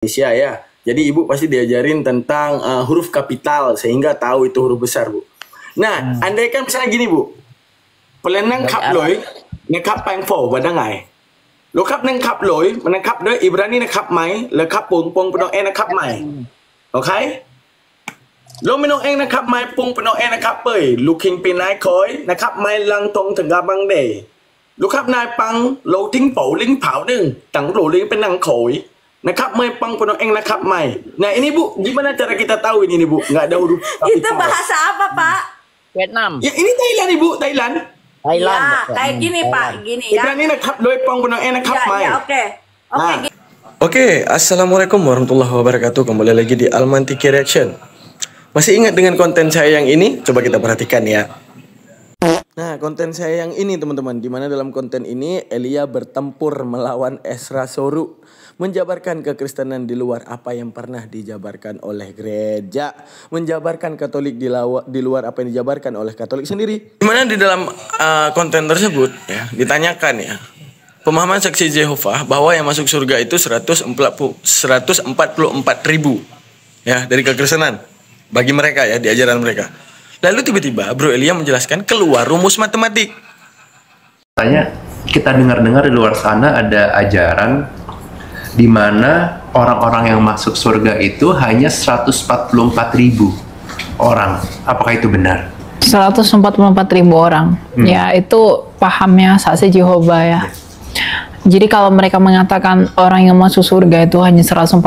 Indonesia ya. Jadi ibu pasti diajarin tentang huruf kapital sehingga tahu itu huruf besar, Bu. Nah, andai kan misalnya gini, Bu. Pelenang kap loi, nekap pang fo badangai. Lo kap neng kap loi, menekap doi Ibrani nekap mai, le kap pung penong nekap mai. Oke? Lo menong nekap mai pung penong nekap pei, looking pinai koi, nekap mai lang tong tengah bang de. Lo kap nai pang, lo ting po ling pau deng, tang lo ling penang koi. Nekap mai pang penuh nekap mai. Nah ini Bu, gimana cara kita tahu ini nih Bu? Nggak ada huruf kapital. Itu bahasa apa Pak? Vietnam. Ya ini Thailand Ibu, Thailand. Thailand. Ya, kayak gini Pak, gini ya. Ini nekap doi pang penuh nekap mai. Ya, oke. Oke, Nah. Oke, assalamualaikum warahmatullahi wabarakatuh. Kembali lagi di Almantiki Reaction. Masih ingat dengan konten saya yang ini? Coba kita perhatikan ya. Nah, konten saya yang ini teman-teman, dimana dalam konten ini Elia bertempur melawan Esra Soru, menjabarkan kekristenan di luar apa yang pernah dijabarkan oleh gereja, menjabarkan Katolik di luar apa yang dijabarkan oleh Katolik sendiri. Dimana di dalam konten tersebut ya ditanyakan ya, pemahaman saksi Jehovah bahwa yang masuk surga itu 144.000 ya dari kekristenan bagi mereka ya di ajaran mereka. Lalu tiba-tiba Bro Elia menjelaskan keluar rumus matematik. Katanya kita dengar-dengar di luar sana ada ajaran di mana orang-orang yang masuk surga itu hanya 144.000 orang. Apakah itu benar? 144.000 orang. Ya, itu pahamnya saksi Jehovah ya. Jadi kalau mereka mengatakan orang yang masuk surga itu hanya 144.000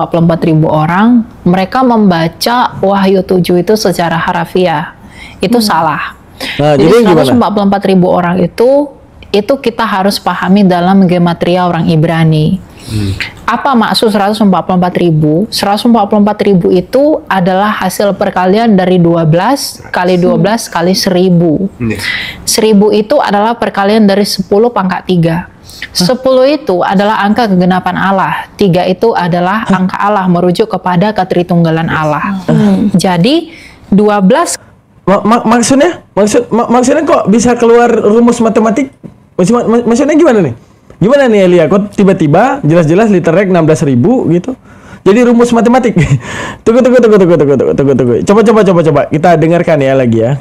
orang, mereka membaca Wahyu 7 itu secara harafiah. Itu salah. Nah, jadi 144.000 orang itu kita harus pahami dalam gematria orang Ibrani. Apa maksud 144.000? 144.000 itu adalah hasil perkalian dari 12 kali 12 kali 1000. 1000 itu adalah perkalian dari 10 pangkat 3. 10 itu adalah angka kegenapan Allah. 3 itu adalah angka Allah merujuk kepada ketritunggalan Allah. Jadi 12 maksudnya kok bisa keluar rumus matematik? Maksudnya gimana nih? Gimana nih Elia? Kok tiba-tiba jelas-jelas liter rek 16.000 gitu? Jadi rumus matematik. Tunggu. Coba. Kita dengarkan ya lagi ya.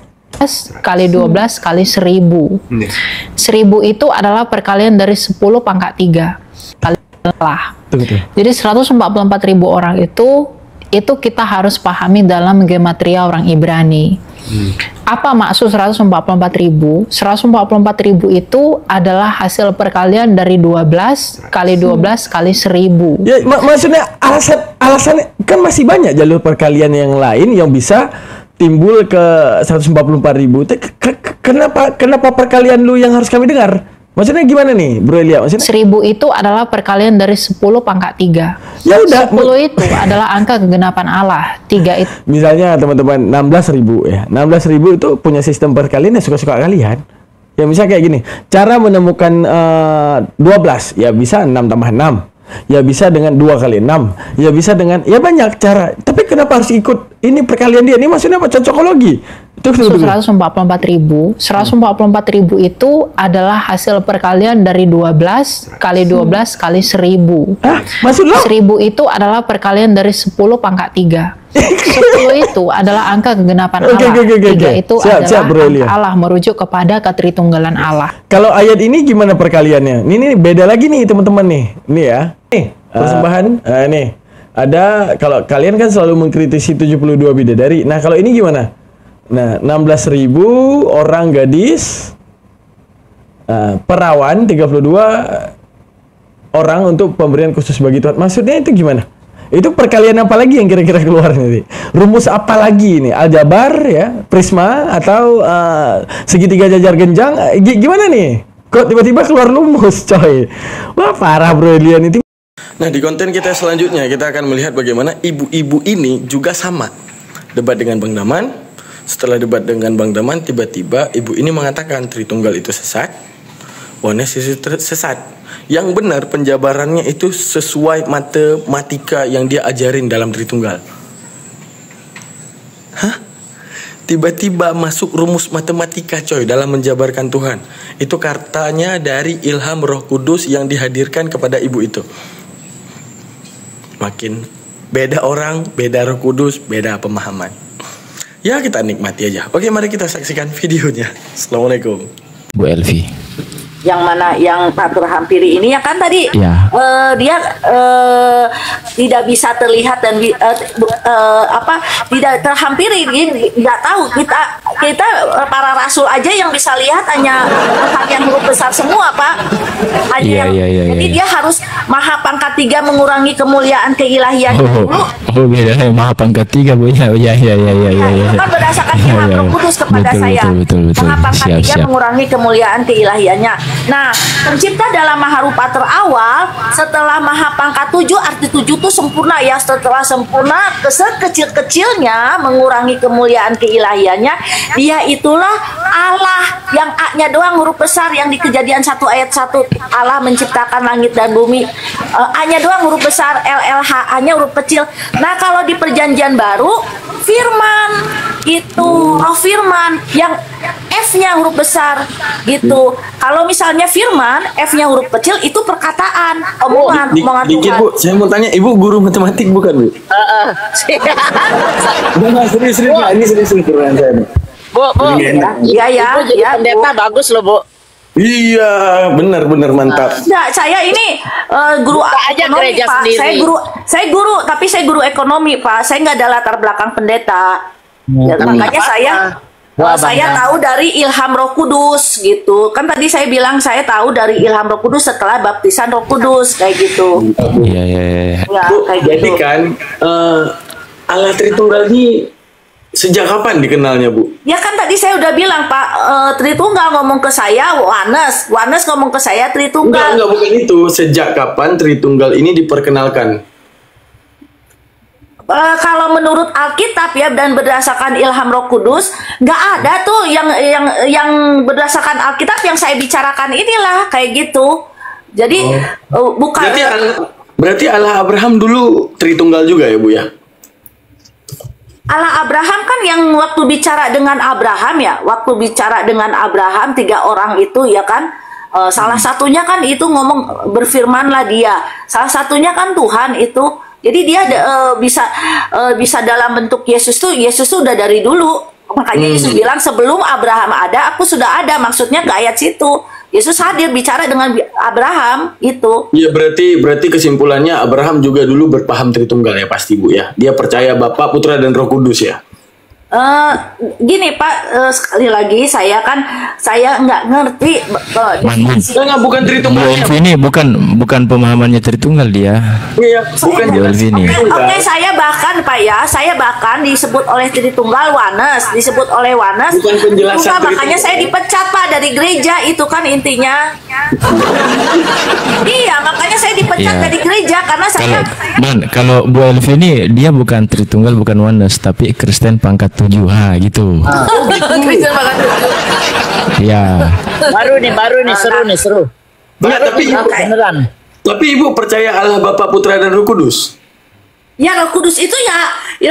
Kali 12 kali 1000. 1000 itu adalah perkalian dari 10 pangkat 3 kali Allah. Jadi 144.000 orang itu kita harus pahami dalam gematria orang Ibrani. Apa maksud 144.000? 144.000 itu adalah hasil perkalian dari 12 kali 12 kali 1000. Ya, maksudnya alasannya kan masih banyak jalur perkalian yang lain yang bisa timbul ke 144.000. Kenapa perkalian lu yang harus kami dengar? Maksudnya gimana nih, Bro Elia? Maksudnya 1000 itu adalah perkalian dari 10 pangkat 3. Ya udah. 10 itu adalah angka kegenapan Allah. 3 itu. Misalnya teman-teman 16.000 ya. 16.000 itu punya sistem perkalian yang suka-suka kalian. Ya misalnya kayak gini. Cara menemukan 12 ya bisa 6 tambah 6. Ya bisa dengan 2 kali 6. Ya bisa dengan ya banyak cara. Tapi kenapa harus ikut ini perkalian dia? Ini maksudnya apa? Cocokologi. Itu 144.000 itu adalah hasil perkalian dari 12 kali 12 kali 1000. Maksud lo? 1000 itu adalah perkalian dari 10 pangkat 3. 10 itu adalah angka kegenapan Allah. 3 itu adalah angka Allah merujuk kepada ketritunggalan Allah. Kalau ayat ini gimana perkaliannya? Ini beda lagi nih teman-teman nih. Ini ya. Nih, persembahan. Nih. Ada, kalau kalian kan selalu mengkritisi 72 bidadari. Nah, kalau ini gimana? Nah, 16.000 orang gadis, perawan 32 orang untuk pemberian khusus bagi Tuhan. Maksudnya itu gimana? Itu perkalian apa lagi yang kira-kira keluar nanti? Rumus apa lagi ini? Aljabar ya, prisma atau segitiga jajar genjang? Gimana nih? Kok tiba-tiba keluar rumus, coy? Wah, parah Bro Elia ini. Nah, di konten kita selanjutnya kita akan melihat bagaimana ibu-ibu ini juga sama debat dengan Bang Daman. Setelah debat dengan Bang Daman, tiba-tiba ibu ini mengatakan Tritunggal itu sesat, Oneness itu sesat. Yang benar penjabarannya itu sesuai matematika yang dia ajarin dalam Tritunggal. Hah? Tiba-tiba masuk rumus matematika coy dalam menjabarkan Tuhan. Itu katanya dari ilham Roh Kudus yang dihadirkan kepada ibu itu. makin beda orang, beda Roh Kudus, beda pemahaman. Ya kita nikmati aja. Oke, mari kita saksikan videonya. Assalamualaikum. Bu Elvi. Yang mana yang Pak Hampiri ini ya kan tadi Ya. dia tidak bisa terlihat dan tidak terhampiri, nggak tahu kita para rasul aja yang bisa lihat hanya yang huruf besar semua Pak. Hanya jadi dia harus maha pangkat 3 mengurangi kemuliaan keilahian dulu. Beda maha pangkat 3 Bu. Ya. Kan berdasarkan ilham Roh Kudus kepada saya. Betul. Maha pangkat 3 mengurangi kemuliaan keilahiannya. Nah, pencipta dalam maharupa terawal setelah maha pangkat 7, arti 7 itu sempurna ya. Setelah sempurna, sekecil-kecilnya mengurangi kemuliaan keilahiannya, dia itulah Allah yang A-nya doang huruf besar, yang di Kejadian 1 ayat 1 Allah menciptakan langit dan bumi. A-nya doang huruf besar, LLH-nya huruf kecil. Nah, kalau di Perjanjian Baru, firman itu roh firman yang F-nya huruf besar gitu. Kalau misalnya firman F-nya huruf kecil itu perkataan, omongan Dikit Tuhan. Bu, saya mau tanya, Ibu guru matematik bukan Bu? Enggak, serius Pak. Ini serius pertanyaan saya nih. Bu, Iya ya, Ibu jadi ya, pendeta Bu. bagus loh, Bu. Iya, benar mantap. Nah, saya ini guru Buka aja ekonomi gereja Pak. sendiri. Tapi saya guru ekonomi Pak. Saya nggak ada latar belakang pendeta. Ya, makanya saya tahu dari ilham Roh Kudus gitu. Kan tadi saya bilang saya tahu dari ilham Roh Kudus setelah baptisan Roh Kudus kayak gitu. Iya. Ya, Bu, kayak jadi gitu. kan Allah Tritunggal ini sejak kapan dikenalnya Bu? Ya kan tadi saya udah bilang Pak, Tritunggal ngomong ke saya, Wanes ngomong ke saya Tritunggal. Enggak, bukan itu. Sejak kapan Tritunggal ini diperkenalkan? Kalau menurut Alkitab ya dan berdasarkan ilham Roh Kudus, nggak ada tuh yang berdasarkan Alkitab yang saya bicarakan inilah kayak gitu. Jadi bukan. Berarti Allah Abraham dulu Tritunggal juga ya Bu ya? Allah Abraham kan yang waktu bicara dengan Abraham ya, waktu bicara dengan Abraham 3 orang itu ya kan, salah satunya kan itu ngomong berfirmanlah dia, salah satunya kan Tuhan itu, jadi dia bisa dalam bentuk Yesus tuh udah dari dulu, makanya Yesus bilang sebelum Abraham ada, aku sudah ada, maksudnya ke ayat situ. Yesus hadir bicara dengan Abraham itu. Ya berarti kesimpulannya Abraham juga dulu berpaham Tritunggal ya pasti Bu ya. Dia percaya Bapa, Putra dan Roh Kudus ya. Gini Pak, sekali lagi saya nggak ngerti. Enggak, bukan Bu Tritunggal. Elvi ini bukan pemahamannya Tritunggal dia. Iya, bukan Bu Elvi ini. Oke, saya bahkan disebut oleh Tritunggal Wanes, disebut oleh Wanes. Bukan penjelasan Tritunggal, makanya Tritunggal. saya dipecat Pak dari gereja itu kan intinya. Iya, makanya saya dipecat Iya. dari gereja karena saya. Kalau Bu Elvi ini dia bukan Tritunggal, bukan Oneness, tapi Kristen pangkat 7 gitu. Kristen banget. Ya. Baru nih, seru. Enggak, Beneran. tapi Ibu percaya Allah Bapa, Putra dan Roh Kudus? Ya Roh Kudus itu ya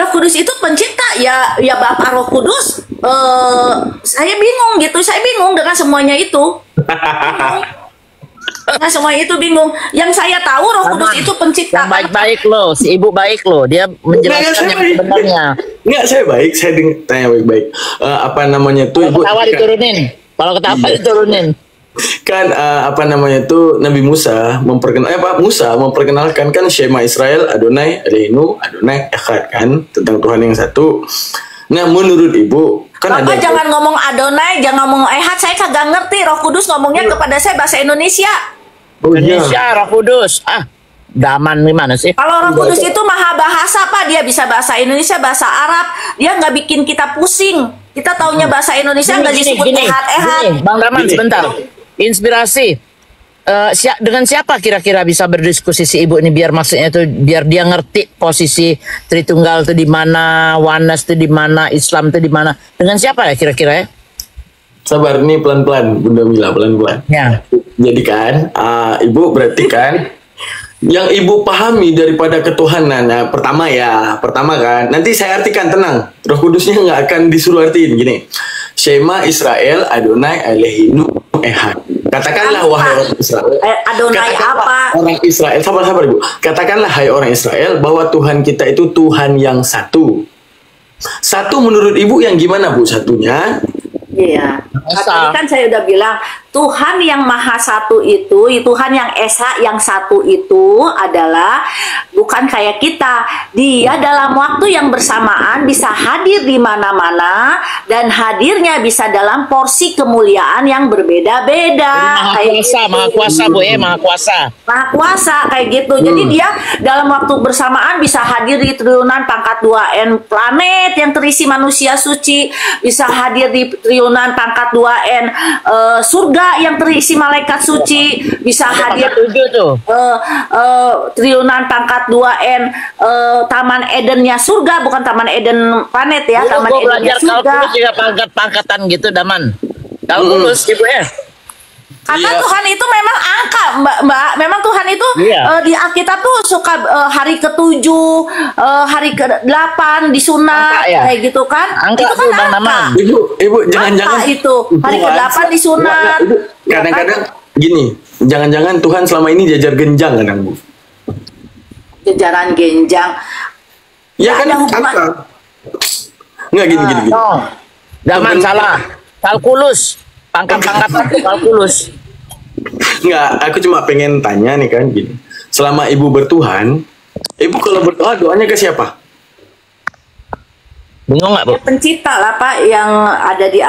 Roh Kudus itu pencipta ya Bapa Roh Kudus. Saya bingung dengan semuanya itu. Nah, semuanya itu bingung. Yang saya tahu Roh Kudus itu pencipta. Yang baik-baik loh, si ibu baik loh. Dia menjelaskan yang sebenarnya. Enggak, saya baik, saya tanya baik-baik. Apa namanya tuh Kalau Ibu? ketawa diturunin. Kalau ketawa diturunin. Kan apa namanya tuh Nabi Musa memperkenalkan kan Shema Israel, Adonai Eloheinu, Adonai Echad kan, tentang Tuhan yang satu. Nah, menurut Ibu kan Bapak ada jangan ngomong Adonai, jangan ngomong Ehad, saya kagak ngerti. Roh Kudus ngomongnya kepada saya bahasa Indonesia. Oh iya. Indonesia, Roh Kudus. Daman gimana sih? Kalau Roh Kudus itu maha bahasa Pak, dia bisa bahasa Indonesia, bahasa Arab, dia nggak bikin kita pusing. Kita taunya bahasa Indonesia nggak disebut Ehad. Bang Rahman Gini. sebentar. Inspirasi. Dengan siapa kira-kira bisa berdiskusi si ibu ini biar maksudnya itu biar dia ngerti posisi Tritunggal itu di mana, Oneness itu di mana, Islam itu di mana. Dengan siapa ya kira-kira ya? Sabar nih, pelan-pelan Bunda Mila, pelan-pelan. Ya. Jadi kan Ibu berarti kan yang Ibu pahami daripada ketuhanan, nah, pertama kan, nanti saya artikan, tenang, Roh Kudusnya nggak akan disuruh artiin gini. Shema Israel, Adonai Eloheinu Echad. Katakanlah wahai orang Israel. Adonai apa? Orang Israel, sabar-sabar Ibu. Katakanlah hai orang Israel bahwa Tuhan kita itu Tuhan yang satu. Satu menurut Ibu yang gimana Bu satunya? Iya. Tadi kan saya udah bilang Tuhan yang Maha Satu itu, Tuhan yang Esa yang satu itu adalah bukan kayak kita. Dia dalam waktu yang bersamaan bisa hadir di mana-mana dan hadirnya bisa dalam porsi kemuliaan yang berbeda-beda. Maha kuasa Bu ya, Maha kuasa. Maha kuasa kayak gitu. Jadi dia dalam waktu bersamaan bisa hadir di triunan pangkat 2N planet yang terisi manusia suci, bisa hadir di triunan pangkat 2N surga yang terisi malaikat suci, bisa hadir triunan pangkat 2N Taman Edennya surga, bukan Taman Eden planet ya. Dulu Taman Edennya surga. Kalkulus juga pangkat-pangkatan gitu Daman. Kalkulus Ibu ya. Karena Tuhan itu memang angka, Mbak. Memang Tuhan itu di Alkitab tuh suka hari ke-7, hari ke-8 disunat kayak gitu kan. Angka itu kan Bang angka. Ibu jangan-jangan itu hari ke-8 disunat. Kadang-kadang gini, jangan-jangan Tuhan selama ini jajar genjang kadang Bu. Jajaran genjang. Ya kan ada hubungan. angka. Enggak gini. Daman salah. Kalkulus. Pangkat-pangkatan kalkulus. Enggak, aku cuma pengen tanya nih kan gini. Selama Ibu bertuhan, Ibu kalau berdoa doanya ke siapa? Bingung nggak Bu? Pencipta lah Pak yang ada di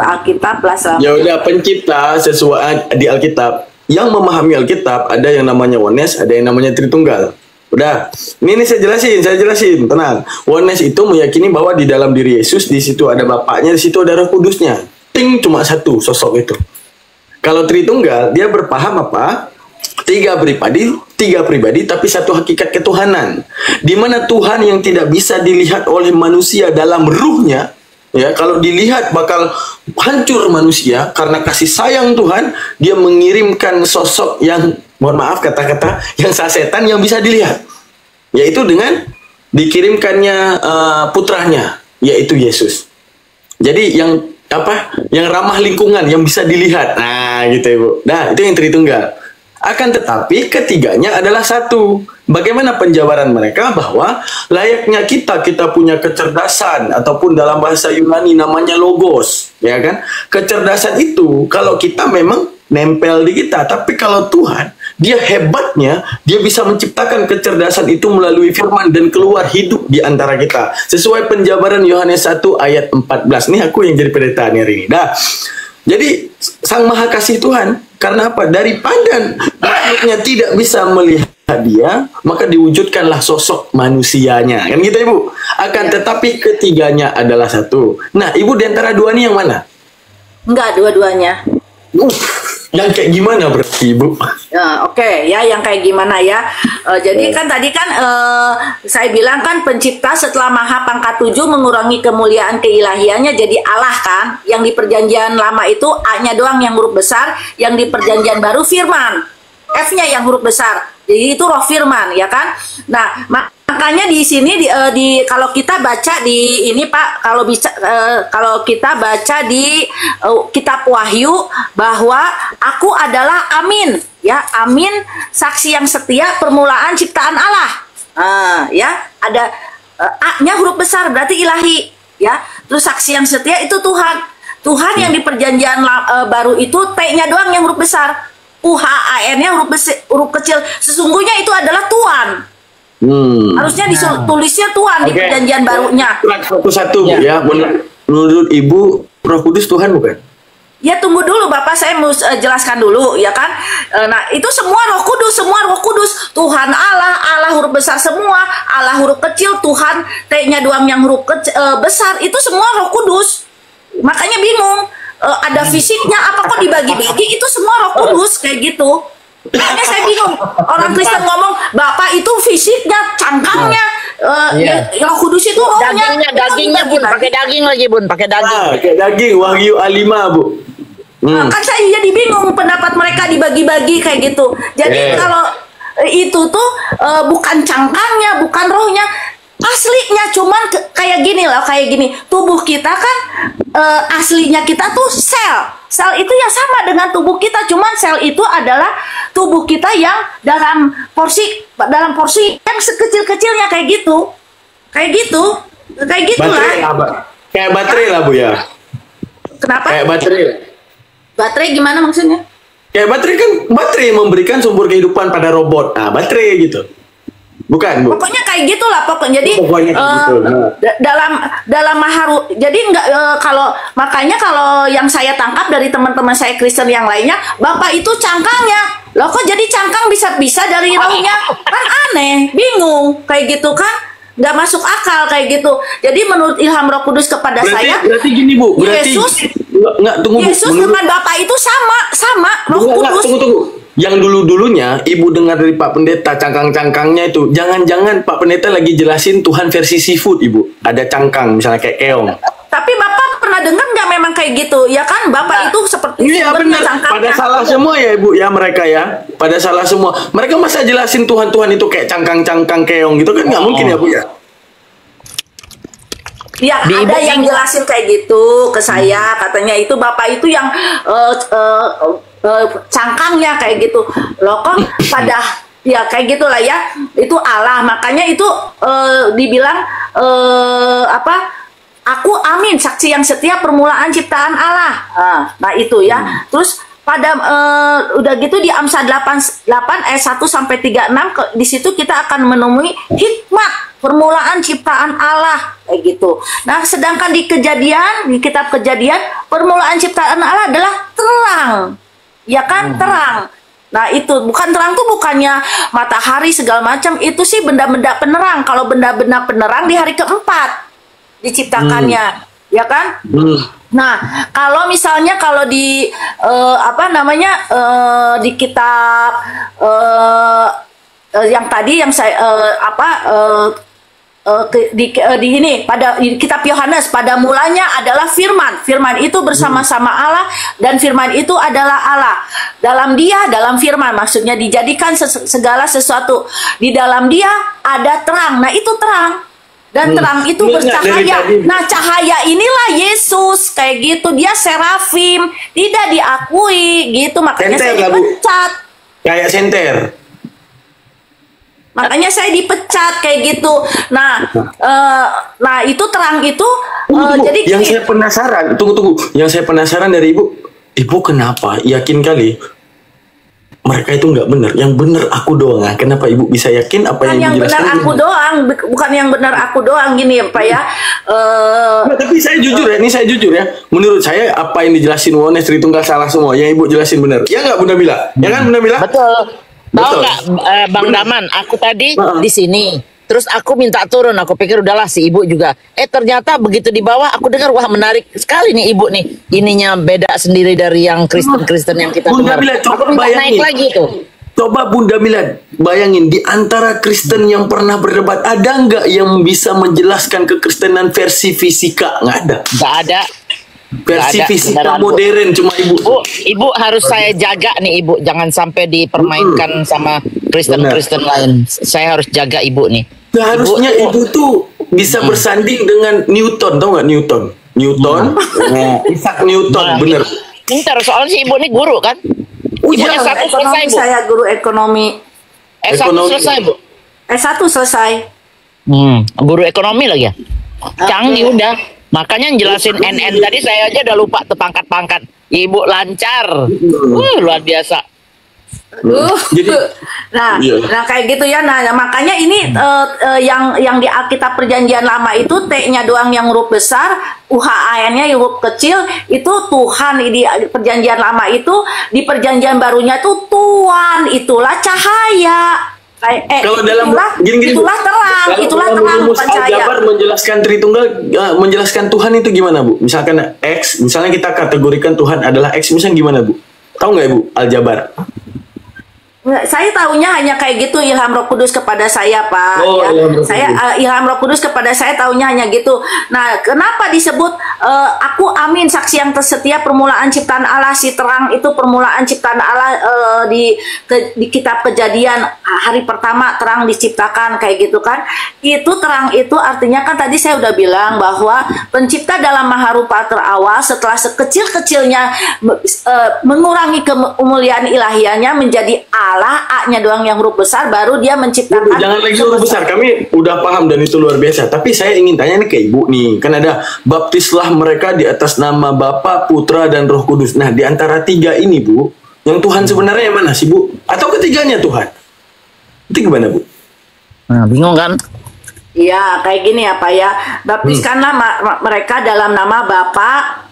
Alkitab lah selama. Ya udah pencipta sesuai di Alkitab. Yang memahami Alkitab ada yang namanya Oneness, ada yang namanya Tritunggal. Udah, ini saya jelasin, tenang. Oneness itu meyakini bahwa di dalam diri Yesus di situ ada Bapaknya, di situ ada Roh Kudusnya. Ting cuma satu sosok itu. Kalau Tritunggal dia berpaham apa? Tiga pribadi tapi satu hakikat ketuhanan. Di mana Tuhan yang tidak bisa dilihat oleh manusia dalam ruhnya, ya kalau dilihat bakal hancur manusia karena kasih sayang Tuhan, dia mengirimkan sosok yang mohon maaf kata-kata yang sasetan yang bisa dilihat. Yaitu dengan dikirimkannya putranya, yaitu Yesus. Jadi yang ramah lingkungan yang bisa dilihat. Nah, gitu Ibu. Nah, itu yang Tritunggal. Akan tetapi ketiganya adalah satu. Bagaimana penjabaran mereka bahwa layaknya kita punya kecerdasan ataupun dalam bahasa Yunani namanya logos, ya kan? Kecerdasan itu kalau kita memang nempel di kita, tapi kalau Tuhan, dia hebatnya, dia bisa menciptakan kecerdasan itu melalui firman dan keluar hidup di antara kita. Sesuai penjabaran Yohanes 1 ayat 14. Ini aku yang jadi pendeta hari ini. Dah. Jadi Sang Maha Kasih Tuhan, karena apa? Daripada makhluknya tidak bisa melihat dia, maka diwujudkanlah sosok manusianya. Kan gitu Ibu? Akan tetapi ketiganya adalah satu. Nah, Ibu di antara dua ini yang mana? Enggak, dua-duanya. Yang kayak gimana berarti Ibu? Oke, ya yang kayak gimana ya. Jadi kan tadi kan saya bilang kan pencipta setelah Maha pangkat 7 mengurangi kemuliaan keilahiannya jadi Allah kan. Yang di perjanjian lama itu A-nya doang yang huruf besar, yang di perjanjian baru firman. F-nya yang huruf besar. Jadi itu roh firman ya kan. Nah, makanya di sini kalau kita baca di ini Pak, kalau kita baca di kitab Wahyu bahwa aku adalah Amin, ya Amin, saksi yang setia permulaan ciptaan Allah. Ya ada A-nya huruf besar berarti ilahi, ya. Terus saksi yang setia itu Tuhan. Tuhan yang di perjanjian baru itu T-nya doang yang huruf besar. UHAN-nya huruf kecil. Sesungguhnya itu adalah Tuhan. Harusnya ditulisnya Tuhan di perjanjian barunya. Satu-satu Bu ya. Menurut Ibu, Roh Kudus Tuhan bukan? Ya tunggu dulu Bapak, saya mau jelaskan dulu ya kan. Nah itu semua Roh Kudus, Tuhan Allah huruf besar semua, Allah huruf kecil, Tuhan T-nya doang yang huruf besar, itu semua Roh Kudus. Makanya bingung. Ada fisiknya apa kok dibagi-bagi, itu semua Roh Kudus kayak gitu. Makanya saya bingung, orang Kristen ngomong Bapak itu fisiknya, cangkangnya, Roh Kudus itu rohnya. Dagingnya Bun, pakai daging lagi Bun, pakai daging. Pakai daging, Wahyu A5 Bu. Kan saya jadi bingung pendapat mereka dibagi-bagi kayak gitu. Jadi kalau itu tuh bukan cangkangnya, bukan rohnya. Aslinya cuman kayak gini loh, kayak gini. Tubuh kita kan aslinya kita tuh sel. Sel itu ya sama dengan tubuh kita, cuman sel itu adalah tubuh kita yang dalam porsi yang sekecil-kecilnya kayak gitu. Kayak gitulah. Baterai apa? Kayak baterai lah Bu ya. Kenapa? Kayak baterai. Baterai gimana maksudnya? Kayak baterai kan, baterai memberikan sumber kehidupan pada robot. Nah, baterai gitu. Bukan, Bu. Pokoknya kayak gitulah pokoknya. Jadi Pokoknya kayak gitu. dalam maharu. Jadi enggak makanya kalau yang saya tangkap dari teman-teman saya Kristen yang lainnya, Bapak itu cangkangnya. Loh kok jadi cangkang bisa dari rauhnya? Kan aneh, bingung kayak gitu kan? Nggak masuk akal kayak gitu. Jadi menurut ilham Roh Kudus kepada saya, Berarti gini Bu, berarti tunggu Bu. Yesus dengan Bapak itu sama Roh Kudus. Tunggu. Yang dulu-dulunya Ibu dengar dari Pak Pendeta cangkang-cangkangnya itu, jangan-jangan Pak Pendeta lagi jelasin Tuhan versi seafood Ibu. Ada cangkang misalnya kayak keong. Tapi Bapak pernah dengar nggak memang kayak gitu? Ya kan Bapak itu seperti Iya benar. cangkangnya. Pada salah semua ya Ibu ya mereka ya. Pada salah semua. Mereka masa jelasin Tuhan itu kayak cangkang-cangkang keong gitu kan nggak mungkin ya Bu ya. Ya ada yang jelasin kayak gitu ke saya, katanya itu Bapak itu yang cangkangnya kayak gitu. Loh kok pada ya kayak gitulah ya. Itu Allah. Makanya itu dibilang aku amin, saksi yang setia permulaan ciptaan Allah. Nah itu ya. Terus pada udah gitu di Amsal 8 ayat 1 sampai 36 di situ kita akan menemui hikmat permulaan ciptaan Allah kayak gitu. Nah, sedangkan di kitab Kejadian permulaan ciptaan Allah adalah terang. Ya kan, terang. Nah, itu bukan terang tuh bukannya matahari segala macam, itu sih benda-benda penerang. Kalau benda-benda penerang di hari keempat diciptakannya, ya kan? Nah, kalau misalnya kalau di di kitab yang tadi yang saya di ini pada di kitab Yohanes, pada mulanya adalah firman. Firman itu bersama-sama Allah dan firman itu adalah Allah. Dalam dia, dalam firman maksudnya dijadikan segala sesuatu. Di dalam dia ada terang. Nah, itu terang. Dan terang itu bercahaya. Nah, cahaya inilah Yesus kayak gitu. Dia serafim, tidak diakui gitu. Makanya Senter, saya dipecat. Kayak senter. Makanya saya dipecat kayak gitu. Nah, itu terang itu. Jadi yang saya penasaran, tunggu. Yang saya penasaran dari Ibu kenapa yakin kali mereka itu nggak benar? Yang benar aku doang. Kenapa Ibu bisa yakin apa yang dijelaskan? Benar aku doang, bukan yang benar aku doang gini ya Pak ya. Nah, tapi saya jujur ya, menurut saya apa yang dijelasin Wones Tritunggal salah semua. Yang Ibu jelasin benar. Ya nggak Bunda Mila? Ya kan Bunda Mila? Betul. Tahu nggak Bang Daman, aku tadi di sini, terus aku minta turun, aku pikir udahlah si ibu juga. Ternyata begitu di bawah aku dengar wah menarik sekali nih ibu nih, ininya beda sendiri dari yang Kristen yang kita Bunda dengar. Mila, coba Aku minta bayangin. naik lagi tuh. Coba Bunda Mila bayangin di antara Kristen yang pernah berdebat ada nggak yang bisa menjelaskan kekristenan versi fisika? Nggak ada. Nggak ada. Versi Nggak ada, fisika beneran, Bu. modern cuma Ibu. Ibu harus saya jaga nih ibu, jangan sampai dipermainkan sama Kristen lain. Saya harus jaga ibu nih. Seharusnya Ibu tuh bisa bersanding dengan Newton, tau nggak Newton? Isaac Newton, bener. Pintar, soalnya si ibu nih guru kan? Oh, Ibu iya. S1 selesai bu. Saya guru ekonomi. S1 Ekonomi. selesai bu. S1 selesai. Guru ekonomi lagi ya. Canggih udah. Makanya jelasin NN tadi saya aja udah lupa tuh pangkat-pangkat. Ibu lancar. Luar biasa. Jadi Nah, iya. nah kayak gitu ya. Nah, makanya ini yang di Alkitab Perjanjian Lama itu T-nya doang yang huruf besar, UHAN-nya huruf kecil, itu Tuhan di Perjanjian Lama itu, di Perjanjian Barunya tuh Tuhan, itulah cahaya. kalau dalam itulah terang, itulah terang bukan cahaya. Aljabar menjelaskan Tritunggal, menjelaskan Tuhan itu gimana Bu? Misalkan X, misalnya kita kategorikan Tuhan adalah X, misalnya gimana Bu? Tahu nggak Ibu Aljabar? Nggak, saya tahunya hanya kayak gitu, ilham Roh Kudus kepada saya, Pak. Oh, Ya. ilham Roh Saya ilham Roh Kudus kepada saya tahunya hanya gitu. Nah, kenapa disebut aku amin saksi yang tersetia permulaan ciptaan Allah, si terang itu permulaan ciptaan Allah di kitab Kejadian hari pertama terang diciptakan kayak gitu kan. Itu terang itu artinya kan tadi saya udah bilang bahwa pencipta dalam maharupa terawal setelah sekecil-kecilnya mengurangi kemuliaan ilahiannya menjadi Allah, A-nya doang yang huruf besar, baru dia menciptakan. Jangan lagi huruf besar, kami udah paham dan itu luar biasa. Tapi saya ingin tanya nih ke Ibu nih, kan ada baptislah mereka di atas nama Bapa, Putra, dan Roh Kudus. Nah, di antara tiga ini, Bu, yang Tuhan sebenarnya yang mana sih, Bu? Atau ketiganya Tuhan? Itu gimana, Bu? Nah, bingung kan? Iya, kayak gini ya Pak ya. Baptiskanlah mereka dalam nama Bapa,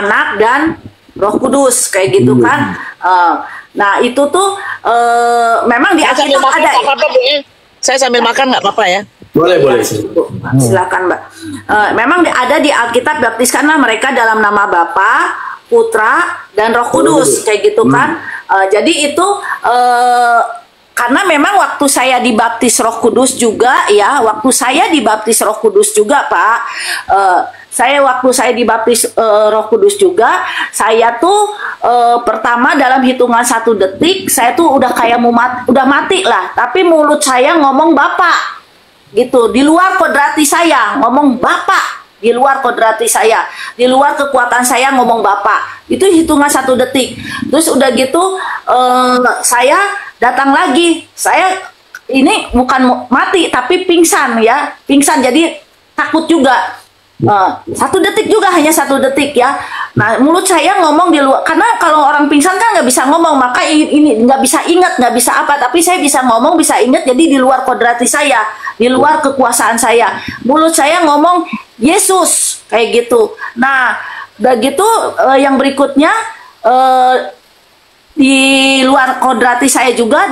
Anak, dan Roh Kudus, kayak gitu kan. Nah itu tuh memang di Alkitab ada. Saya sambil makan nggak apa-apa ya? Boleh, boleh. Silakan Mbak. Memang ada di Alkitab, baptiskanlah mereka dalam nama Bapa, Putra, dan Roh Kudus, kayak gitu kan. Jadi itu karena memang waktu saya dibaptis Roh Kudus juga ya, waktu saya dibaptis Roh Kudus juga Pak. Waktu saya dibaptis Roh Kudus juga, saya tuh pertama dalam hitungan 1 detik saya tuh udah kayak udah mati lah, tapi mulut saya ngomong Bapak gitu, di luar kodrati saya ngomong Bapak, di luar kodrati saya, di luar kekuatan saya ngomong Bapak. Itu hitungan 1 detik. Terus udah gitu saya datang lagi, saya ini bukan mati tapi pingsan ya, pingsan, jadi takut juga. 1 detik juga, hanya 1 detik ya. Nah mulut saya ngomong di luar, karena kalau orang pingsan kan nggak bisa ngomong, maka ini nggak bisa ingat, nggak bisa apa, tapi saya bisa ngomong, bisa ingat, jadi di luar kodrati saya, di luar kekuasaan saya. Mulut saya ngomong Yesus, kayak gitu. Nah udah gitu yang berikutnya di luar kodrati saya juga,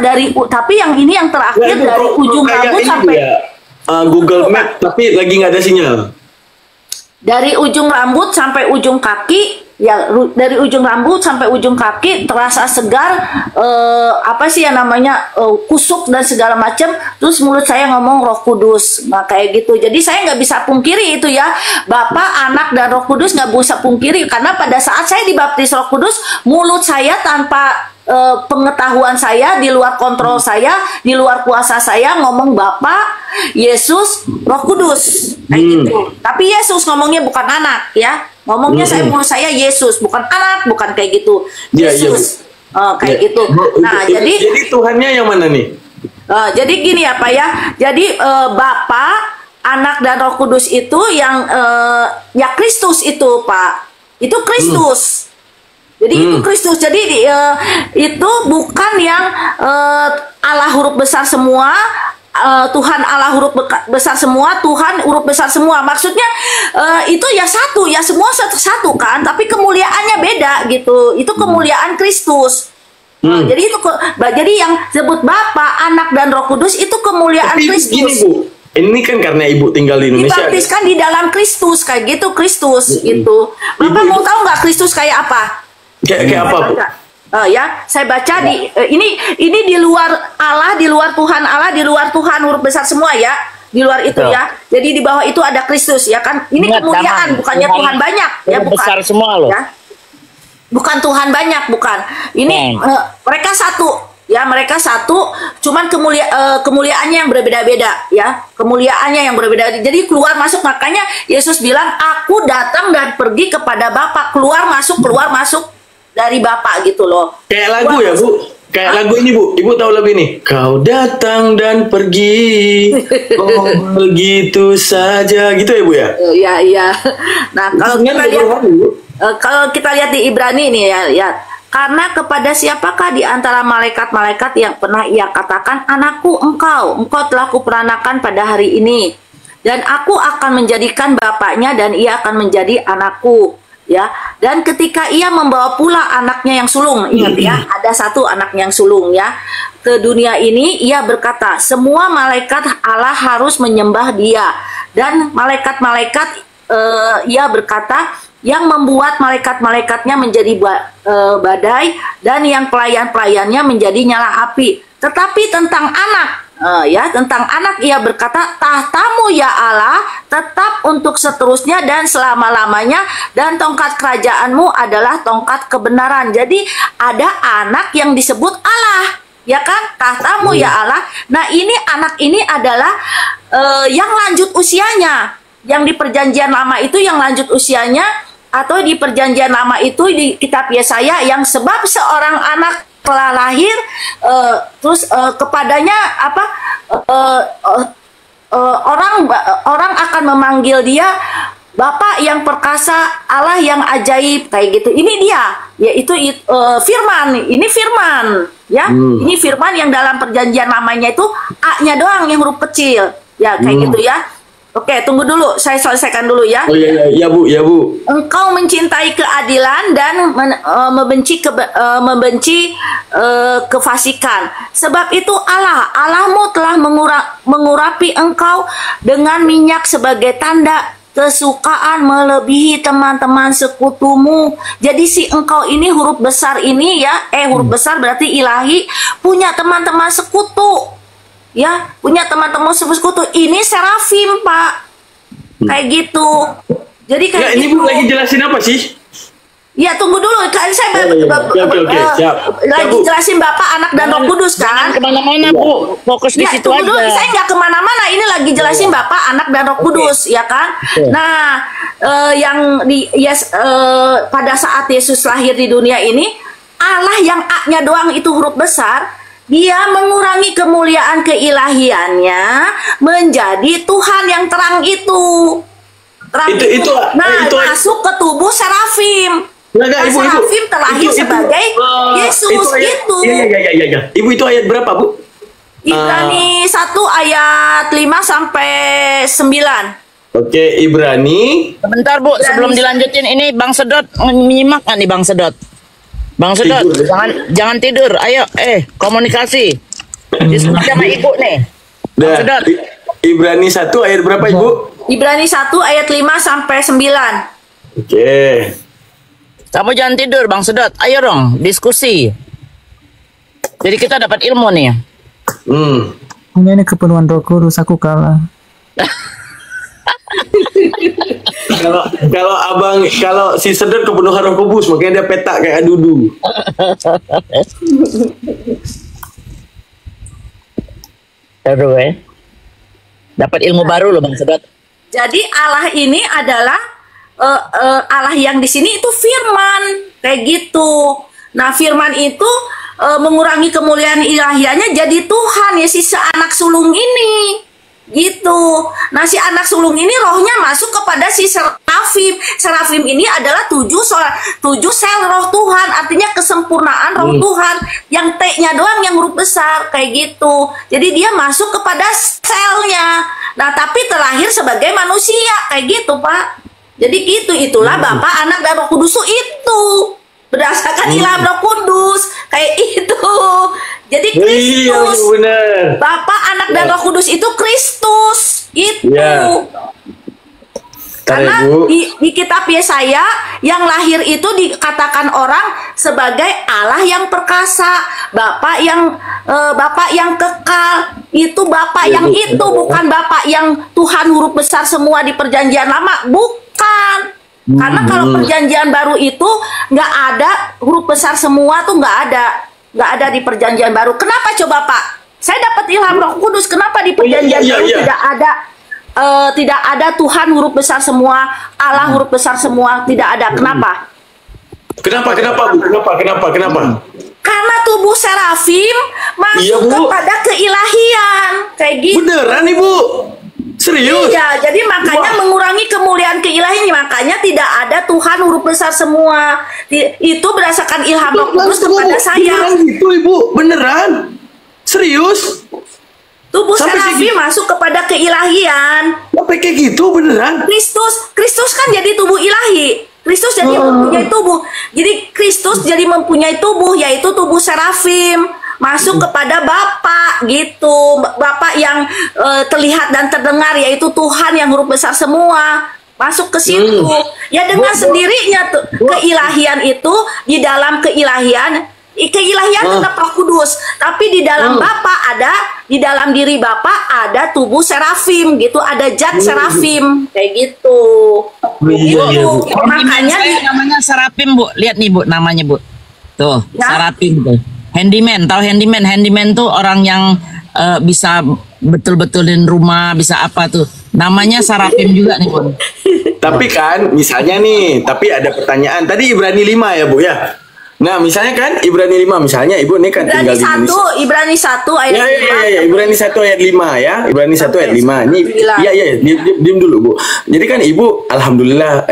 tapi yang ini yang terakhir Ya, dari ujung rambut sampai Google Map, tapi lagi nggak ada sinyal. Dari ujung rambut sampai ujung kaki ya, dari ujung rambut sampai ujung kaki terasa segar, apa sih yang namanya kusuk dan segala macam. Terus mulut saya ngomong Roh Kudus. Nah kayak gitu, jadi saya nggak bisa pungkiri itu ya, Bapa, Anak, dan Roh Kudus nggak bisa pungkiri, karena pada saat saya dibaptis Roh Kudus, mulut saya tanpa pengetahuan saya, di luar kontrol saya, di luar kuasa saya, ngomong Bapa, Yesus, Roh Kudus, kayak gitu. Tapi Yesus ngomongnya bukan Anak ya, ngomongnya mulut saya Yesus, bukan Anak, bukan kayak gitu. Yesus, kayak gitu. Nah jadi Tuhannya yang mana nih? Jadi gini ya Pak ya, jadi Bapa, Anak, dan Roh Kudus itu yang ya Kristus itu Pak, itu Kristus. Jadi itu Kristus. Jadi itu bukan yang Allah huruf besar semua, Tuhan Allah huruf besar semua, Tuhan huruf besar semua. Maksudnya itu ya satu, ya semua satu kan, tapi kemuliaannya beda gitu. Itu kemuliaan Kristus. Jadi itu jadi yang sebut Bapa, Anak, dan Roh Kudus itu kemuliaan Kristus. Gini, Bu. Ini kan karena Ibu tinggal di Indonesia. Dibaptiskan di dalam Kristus, kayak gitu Kristus gitu. Bapak mau tahu nggak Kristus kayak apa? Kayak apa, Bu? Ya, saya baca di ini di luar Allah, di luar Tuhan Allah, di luar Tuhan huruf besar semua ya, di luar itu ya. Jadi di bawah itu ada Kristus ya kan. Ini kemuliaan, bukannya Tuhan banyak ya, bukan. Besar semua loh. Ya. Bukan Tuhan banyak, bukan. Ini mereka satu. Ya, mereka satu, cuman kemuliaannya yang berbeda-beda ya. Kemuliaannya yang berbeda. Jadi keluar masuk, makanya Yesus bilang, "Aku datang dan pergi kepada Bapa." Keluar masuk dari Bapa gitu loh. Kayak lagu ya, Bu? Kayak lagu ini, Bu. Ibu tahu lagu ini? Kau datang dan pergi, oh begitu saja, gitu ya, Bu ya? Iya. Nah, kalau kita lihat di Ibrani ini ya, karena kepada siapakah di antara malaikat-malaikat yang pernah ia katakan, "Anakku, engkau telah kuperanakan pada hari ini, dan aku akan menjadikan bapaknya dan ia akan menjadi anakku." Ya, dan ketika ia membawa pula anaknya yang sulung, ingat ya, ada satu anaknya yang sulung ya, ke dunia ini, ia berkata, "Semua malaikat Allah harus menyembah dia." Dan malaikat-malaikat ia berkata, yang membuat malaikat-malaikatnya menjadi badai dan yang pelayan-pelayannya menjadi nyala api. Tetapi tentang anak, tentang anak ia berkata, tahtamu ya Allah tetap untuk seterusnya dan selama-lamanya, dan tongkat kerajaanmu adalah tongkat kebenaran. Jadi ada anak yang disebut Allah, ya kan? Tahtamu ya Allah. Nah, ini anak ini adalah yang lanjut usianya. Yang di perjanjian lama itu yang lanjut usianya, atau di perjanjian lama itu di kitab Yesaya, yang sebab seorang anak telah lahir, terus kepadanya orang akan memanggil dia Bapa yang perkasa, Allah yang ajaib, kayak gitu. Ini dia, yaitu firman. Ini firman, ya. Ini firman yang dalam perjanjian lamanya itu A-nya doang yang huruf kecil, ya, kayak gitu ya. Oke, tunggu dulu, saya selesaikan dulu ya. Oh iya, iya Bu, ya Bu. Engkau mencintai keadilan dan membenci kefasikan. Sebab itu Allahmu telah mengurapi engkau dengan minyak sebagai tanda kesukaan melebihi teman-teman sekutumu. Jadi si engkau ini huruf besar ini ya, huruf besar berarti ilahi, punya teman-teman sekutu. Ya, punya teman-teman sekutu. Ini serafim, Pak. Kayak gitu. Jadi kayak ini gitu. Bu lagi jelasin apa sih? Ya, tunggu dulu. Kan saya lagi jelasin Bapak, Anak, dan Roh Kudus kan. Jangan kemana-mana Bu, fokus di situ tunggu aja. dulu. Saya nggak kemana-mana. Ini lagi jelasin Bapak, Anak, dan Roh Kudus, ya kan. Nah, pada saat Yesus lahir di dunia ini, Allah yang A-nya doang itu huruf besar, dia mengurangi kemuliaan keilahiannya menjadi Tuhan yang terang itu. Terang itu masuk ke tubuh serafim. Serafim terlahir sebagai Yesus itu. Iya. Ibu, itu ayat berapa, Bu? Ibrani 1 ayat 5 sampai 9. Oke, Ibrani. Sebentar Bu, sebelum dilanjutin ini Bang Sedot menyimak kan nih Bang Sedot. Bang Sedot, jangan tidur. Ayo, komunikasi. Diskusi sama Ibu nih. Bang Sedot. Ibrani 1 ayat berapa, Ibu? Ibrani 1 ayat 5 sampai 9. Oke. Kamu jangan tidur, Bang Sedot. Ayo dong, diskusi. Jadi kita dapat ilmu nih. Ini kepenuhan Roh Kudus, aku kalah. kalau si Sedot kepenuhan Roh Kudus, makanya dia petak kayak adudu. Seru dapat ilmu baru loh Bang Sedot. Jadi Allah ini adalah Allah yang di sini itu firman, kayak gitu. Nah, firman itu mengurangi kemuliaan ilahiannya jadi Tuhan, ya si anak sulung ini. Gitu. Nah, si anak sulung ini rohnya masuk kepada si serafim. Serafim ini adalah 7 sel roh Tuhan, artinya kesempurnaan roh Tuhan. Yang T-nya doang yang huruf besar, kayak gitu. Jadi dia masuk kepada selnya. Nah, tapi terlahir sebagai manusia, kayak gitu, Pak. Jadi gitu, itulah Bapa, Anak, dan Roh Kudus itu. Berdasarkan ilham Roh Kudus, kayak itu. Jadi Kristus, Bapa, Anak, dan Roh Kudus itu Kristus, itu. Karena di kitab Yesaya yang lahir itu dikatakan orang sebagai Allah yang perkasa, Bapa yang kekal. Itu Bapa yang itu, bukan Bapa yang Tuhan huruf besar semua di perjanjian lama, bukan. Karena kalau perjanjian baru itu nggak ada huruf besar semua, tuh nggak ada di perjanjian baru. Kenapa coba Pak? Saya dapat ilham Roh Kudus. Kenapa di perjanjian baru tidak ada Tuhan huruf besar semua, Allah huruf besar semua, tidak ada. Kenapa? Kenapa Bu? Kenapa? Karena tubuh serafim masuk kepada keilahian, kayak gitu. Beneran Ibu? Serius? Iya, jadi makanya mengurangi kemuliaan keilahian, makanya tidak ada Tuhan huruf besar semua. Itu berdasarkan ilham Roh Kudus kepada saya. Beneran gitu Ibu? Beneran? Serius? Tubuh serafim masuk kepada keilahian. Sampai kayak gitu beneran? Kristus kan jadi tubuh ilahi. Kristus jadi mempunyai tubuh. Jadi Kristus jadi mempunyai tubuh, yaitu tubuh serafim. Masuk kepada Bapa gitu. Bapa yang terlihat dan terdengar, yaitu Tuhan yang huruf besar semua. masuk ke situ. Ya dengan sendirinya tuh keilahian itu di dalam keilahian tetap Roh Kudus, tapi di dalam Bapa ada, di dalam diri Bapa ada tubuh serafim gitu, ada zat serafim kayak gitu. Gitu. Makanya namanya serafim, Bu. Lihat nih, Bu, namanya, Bu. Tuh, Ya. serafim tuh. Handyman, tahu handyman? Handyman tuh orang yang bisa betul-betulin rumah, bisa apa tuh. Namanya serafim juga nih, Bu. Tapi kan misalnya nih, tapi ada pertanyaan. Tadi Ibrani 5 ya, Bu ya. Nah, misalnya kan Ibrani 5 misalnya Ibu nih kan tinggal di Indonesia. Ibrani 1 ayat Ya, Ibrani 1 ayat 5 ya. Ibrani 1 ayat 5. Ini ya, diam dulu, Bu. Jadi kan Ibu alhamdulillah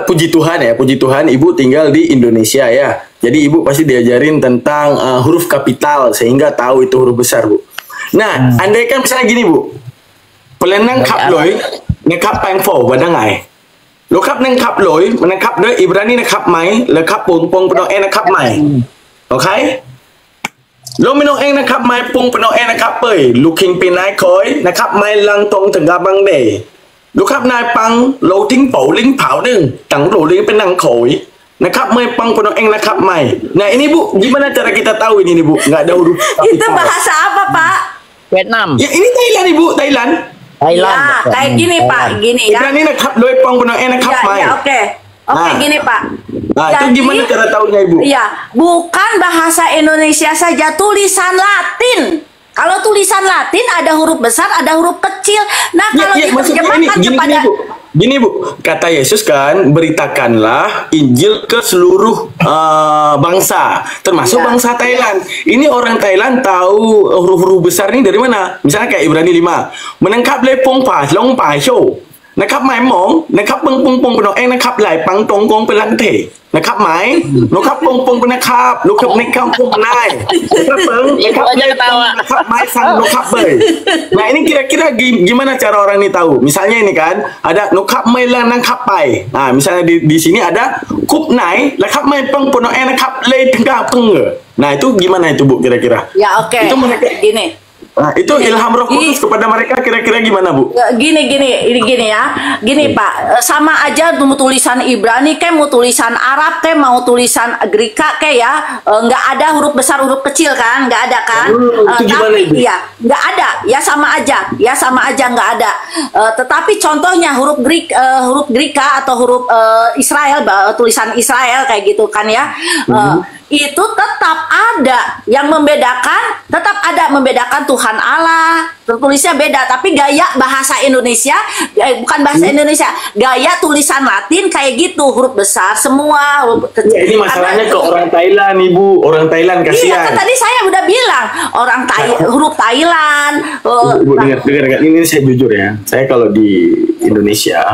puji Tuhan ya, puji Tuhan Ibu tinggal di Indonesia ya. Jadi Ibu pasti diajarin tentang huruf kapital sehingga tahu itu huruf besar, Bu. Nah, andai kan misalnya gini, Bu. Pelenang kap loi, nekap pang fo badangai. Lo kap neng kap loi, menekap de Ibrani nekap mai, le kap pung peno nekap mai. Okay? Lo minong nekap mai pung peno nekap pei, looking pinai koi, nekap mai lang tong tengah bang de. Lo kap nai pang, lo ting pau ling pau deng, tang lo ling penang koi. Nekap mai pang peno nekap mai. Nah ini Bu, gimana cara kita tahu ini nih Bu? Nggak ada huruf Itu kapital. bahasa apa, Pak? Vietnam. Ya ini Thailand Ibu, Thailand. Ya, kayak gini Pak, gini ya. Ibrani nekap loi pang peno nekap mai. Oke, Nah. gini Pak. Nah, itu gimana cara tahunya Ibu? Iya, bukan bahasa Indonesia saja, tulisan Latin. Kalau tulisan Latin ada huruf besar, ada huruf kecil. Nah, kalau maksudnya diterjemahkan kepada Gini Bu, kata Yesus kan, beritakanlah Injil ke seluruh bangsa, termasuk Ya. bangsa Thailand. Ini orang Thailand tahu huruf-huruf besar ini dari mana? Misalnya kayak Ibrani 5. Menangkap lepong pa, long pa show. Nakap mai mong, nakap pung pung pung peno nakap lai pang tong gong pelang te. Nakap mai, nakap pung pung penakap, nakap nakap pung nai. Nakap pung, nakap lai pung, nakap mai sang nakap bay. Nah ini kira-kira gimana cara orang ini tahu? Misalnya ini kan ada nakap mai lang nakap pai. Nah misalnya di sini ada kup nai, nakap mai pung peno nakap lai tengah pung. Nah itu gimana itu Bu kira-kira? Ya oke. Itu mereka Gini. Nah, itu ilham Roh Kudus kepada mereka kira-kira gimana Bu? Gini ya, gini Pak, sama aja mau tulisan Ibrani kayak mau tulisan Arab kayak mau tulisan Greka kayak ya, nggak ada huruf besar huruf kecil kan, nggak ada kan? Itu gimana, Tapi Ibu? ya nggak ada, ya sama aja nggak ada. Tetapi contohnya huruf Greka atau huruf Israel, tulisan Israel kayak gitu kan ya. Itu tetap ada yang membedakan, membedakan Tuhan Allah, tertulisnya beda, tapi gaya bahasa Indonesia, bukan bahasa Indonesia, gaya tulisan Latin kayak gitu, huruf besar semua, huruf kecil. Ya, ini masalahnya ke orang Thailand Ibu, orang Thailand Iya, kasihan. kan tadi saya udah bilang huruf Thailand. Bu, dengar, ini saya jujur ya, saya kalau di Indonesia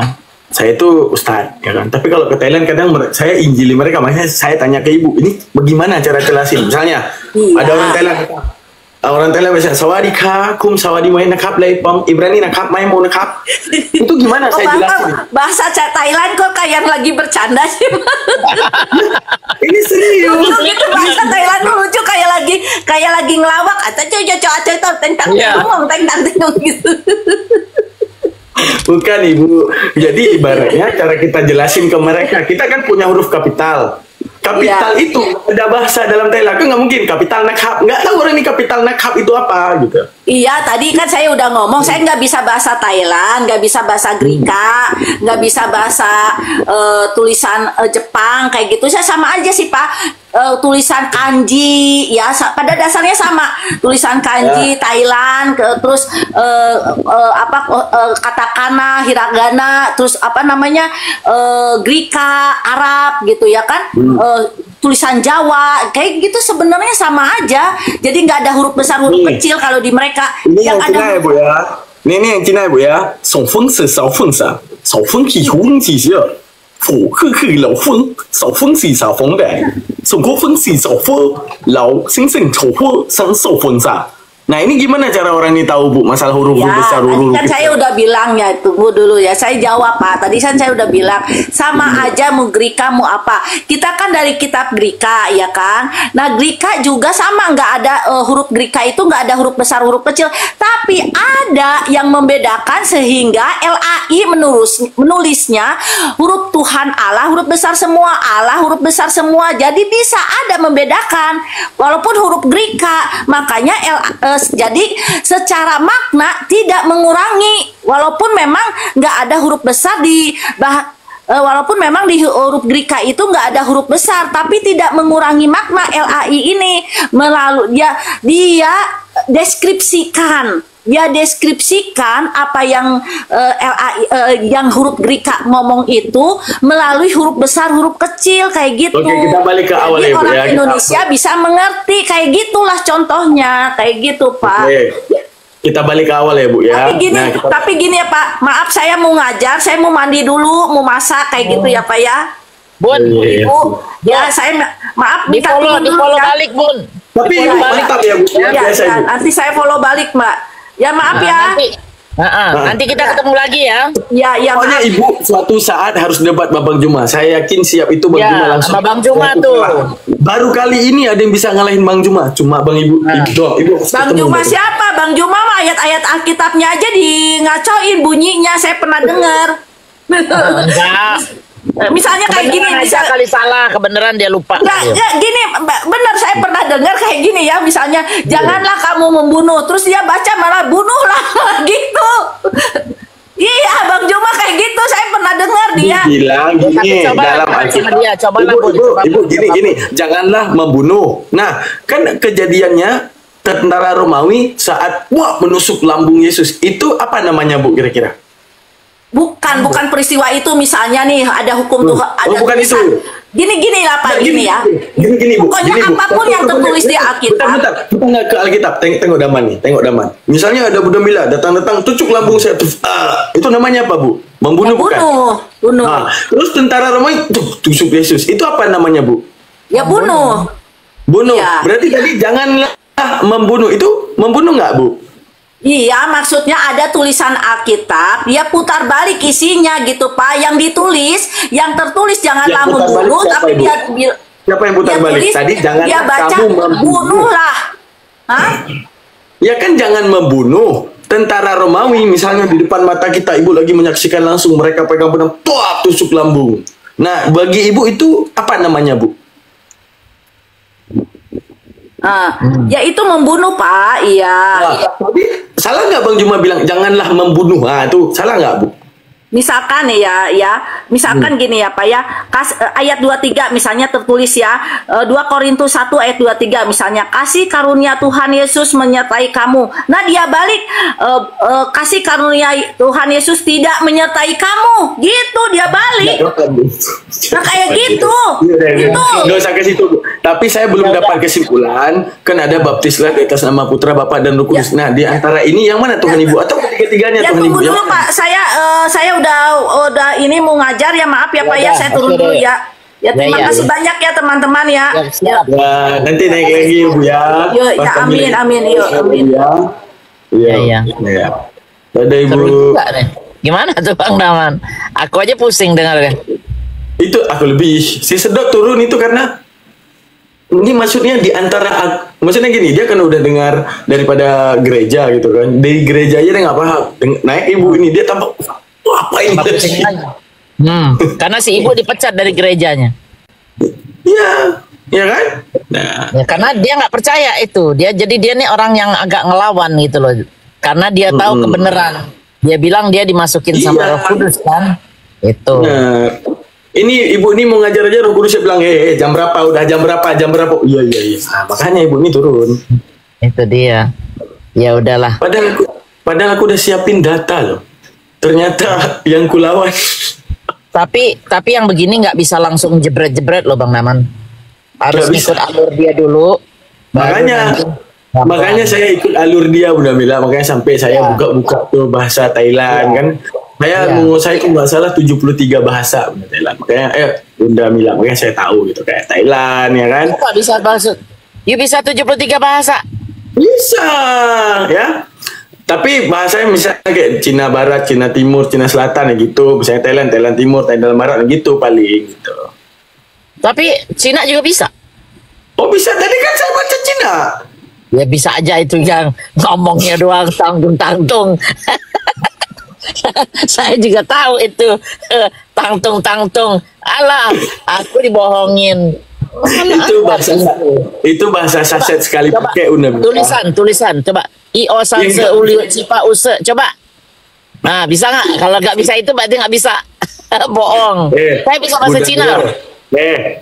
saya itu ustadz ya kan, tapi kalau ke Thailand kadang saya injili mereka, makanya saya tanya ke Ibu, ini bagaimana cara jelasin? Misalnya ada orang Thailand biasa sawadika kum sawadi mai nakap lai pom Ibrani nakap mai mau nakap. Itu gimana saya jelasin? Bahasa Thailand kok kayak lagi bercanda sih. Ini serius. Lucu gitu bahasa Thailand tuh lucu kayak lagi ngelawak atau tentang tentang gitu. Bukan Ibu. Jadi ibaratnya cara kita jelasin ke mereka, kita kan punya huruf kapital. Kapital itu ada bahasa dalam Thailand kan nggak mungkin kapital nakap, nggak tahu orang ini kapital nakap itu apa gitu. Iya, tadi kan saya udah ngomong, saya nggak bisa bahasa Thailand, nggak bisa bahasa Greka, nggak bisa bahasa tulisan Jepang kayak gitu. Saya sama aja sih Pak. Tulisan kanji ya pada dasarnya sama, tulisan kanji Thailand, terus katakana, hiragana, terus Greka, Arab gitu ya kan, tulisan Jawa kayak gitu sebenarnya sama aja, jadi nggak ada huruf besar huruf kecil kalau di mereka. Ini yang Cina ya Bu ya, ini yang Cina ya Bu ya, 手风是少风沙，少风起红起热。虎克克老风，少风是少风的，手国风是少风，老先生丑风生受风沙。Nah ini gimana cara orang ini tahu Bu masalah huruf Ya, besar, tadi huruf kan kecil? saya udah bilang ya, tunggu dulu ya. Saya jawab Pak. Tadi kan saya udah bilang sama aja mau Grika mau apa. Kita kan dari kitab Grika ya kan. Nah Grika juga sama, nggak ada huruf Grika itu nggak ada huruf besar huruf kecil. Tapi ada yang membedakan sehingga LAI menulisnya huruf Tuhan Allah huruf besar semua, Allah huruf besar semua. Jadi bisa ada membedakan walaupun huruf Grika. Makanya jadi secara makna tidak mengurangi walaupun memang nggak ada huruf besar walaupun memang di huruf Grika itu nggak ada huruf besar, tapi tidak mengurangi makna LAI ini. Melalui dia deskripsikan apa yang LAI yang huruf Grika ngomong itu melalui huruf besar huruf kecil kayak gitu. Oke, kita balik ke awal Jadi ya, Bu, orang ya. Indonesia bisa mengerti kayak gitulah contohnya kayak gitu Pak. Oke. Kita balik ke awal ya Bu ya. Tapi gini, Nah, kita- tapi gini ya Pak, maaf saya mau ngajar, saya mau mandi dulu, mau masak kayak gitu ya Pak ya. Bun, Iya. Bu, ya saya maaf di minta follow turun dulu ya. balik Bun. Tapi Ibu mantap ya Bu. Luar Ya, biasa, ya, Ibu. nanti saya follow balik Mbak. Ya maaf ya. Nanti kita ketemu lagi ya. Ya Pokoknya maaf. Ibu suatu saat harus debat Babang Juma. Saya yakin siap itu Bang Ya, Juma langsung. sama Bang Juma tuh. Baru kali ini ada yang bisa ngalahin Bang Juma. Cuma Bang Ibu, Ibu doang. Ibu harus Bang ketemu Juma gitu. siapa? Bang Juma mah ayat-ayat Alkitabnya aja di ngacoin bunyinya, saya pernah dengar. Enggak. Misalnya kayak gini, Kebenaran aja kali salah, kebenaran dia lupa. ya, gini, benar saya pernah dengar kayak gini ya, misalnya janganlah kamu membunuh, terus dia baca malah bunuhlah gitu. Iya, Bang Juma kayak gitu, saya pernah dengar dia. Bilang Tapi gini coba dalam sama Alkitab. dia, cobalah, Ibu, Bun, ibu, coba, ibu, Bun, gini, coba. gini, janganlah membunuh. Nah, kan kejadiannya tentara Romawi saat menusuk lambung Yesus itu apa namanya Bu kira-kira? Bukan peristiwa itu, misalnya nih ada hukum tuh, ada bukan tulisan. itu. Gini lah Pak, gini ya. Gini Bu. Pokoknya Gini, Bu. apapun yang tertulis di Alkitab. Bentar. Kita nggak ke Alkitab. Tengok Daman nih. Tengok Daman. Misalnya ada Buddha Mila datang-datang tucuk lambung saya tuh. Itu namanya apa Bu? Membunuh bukan? Bunuh. Nah, terus tentara Romawi tusuk Yesus. Itu apa namanya Bu? Ya bunuh. Bunuh. Iya. Berarti tadi janganlah membunuh. Itu membunuh nggak Bu? Iya, maksudnya ada tulisan Alkitab, dia putar balik isinya gitu Pak. Yang ditulis, yang tertulis janganlah Yang putar balik membunuh, siapa, tapi Ibu? Siapa yang putar balik? tulis, Tadi jangan dia baca kamu membunuh. bunuhlah. Hah? Ya kan jangan membunuh. Tentara Romawi misalnya di depan mata kita, Ibu lagi menyaksikan langsung mereka pegang pedang, tusuk lambung. Nah, bagi Ibu itu apa namanya Bu? Ya itu membunuh Pak, iya. Nah, tapi salah nggak Bang Juma bilang janganlah membunuh? Nah, itu salah nggak Bu? Misalkan misalkan gini ya Pak ya, ayat 23 misalnya tertulis ya, 2 Korintus 1 ayat 23 misalnya, kasih karunia Tuhan Yesus menyertai kamu. Nah dia balik, kasih karunia Tuhan Yesus tidak menyertai kamu, gitu dia balik. Nah kayak gitu, itu. Nggak usah ke situ Bu. Tapi saya belum dapat kesimpulan. Kan ada baptislah di atas nama Putra, Bapa dan Roh Kudus. Nah di antara ini yang mana Tuhan Ibu atau ketiga-tiganya Ya Tuhan Ibu? tunggu Yang dulu mana? Pak, saya udah ini mau ngajar ya, maaf ya Pak ya, saya turun oke dulu deh. ya. Ya terima Ya. kasih banyak ya teman-teman ya. Siap. Ya, nanti naik lagi Bu ya. Yuk, ya, Pas amin, kami- amin, yuk, amin. Ya. Iya. Iya. Ya. Dadah Ibu. Seru juga nih. Gimana tuh Bang Daman? Aku aja pusing dengarnya. Itu aku lebih si sedot turun itu karena ini maksudnya di antara maksudnya gini, dia kan udah dengar daripada gereja gitu kan, di gereja aja dia nggak paham. Naik Ibu ini dia tampak apa ini? Tambah pusing lagi. Karena si ibu dipecat dari gerejanya. Iya, ya kan? Nah, Ya, karena dia nggak percaya itu. Dia nih orang yang agak ngelawan gitu loh. Karena dia tahu kebenaran. Dia bilang dia dimasukin sama Iya. Roh Kudus kan. Itu. nah, ini Ibu ini mau ngajar aja Roh Kudus bilang, jam berapa? Udah jam berapa? Jam berapa? Iya. Nah, makanya Ibu ini turun. Itu dia. Ya udahlah. Padahal aku udah siapin data loh. Ternyata yang kulawan. Tapi yang begini nggak bisa langsung jebret-jebret loh Bang Daman. Harus Nggak bisa. ikut alur dia dulu. baru nanti Makanya saya ikut alur dia Bunda Mila, makanya sampai saya buka-buka tuh bahasa Thailand kan. Saya menguasai kok nggak salah 73 bahasa Bunda Thailand. Makanya Bunda Mila, makanya saya tahu gitu kayak Thailand ya kan. Kok bisa bahasa? You bisa 73 bahasa? Bisa, ya. Tapi bahasanya misalnya kayak Cina Barat, Cina Timur, Cina Selatan ya gitu. Misalnya Thailand, Thailand Timur, Thailand Barat gitu paling gitu. Tapi Cina juga bisa. Oh bisa, tadi kan saya baca Cina. Ya bisa aja itu yang ngomongnya doang tangtung-tangtung. Saya juga tahu itu tangtung-tangtung. Alah, aku dibohongin. Itu bahasa saset sekali Coba, pakai Una. tulisan. Coba. Io sanse uliut cipa use. Coba. Nah, bisa nggak? Kalau nggak bisa itu berarti nggak bisa. Bohong. Saya bisa bahasa Cina.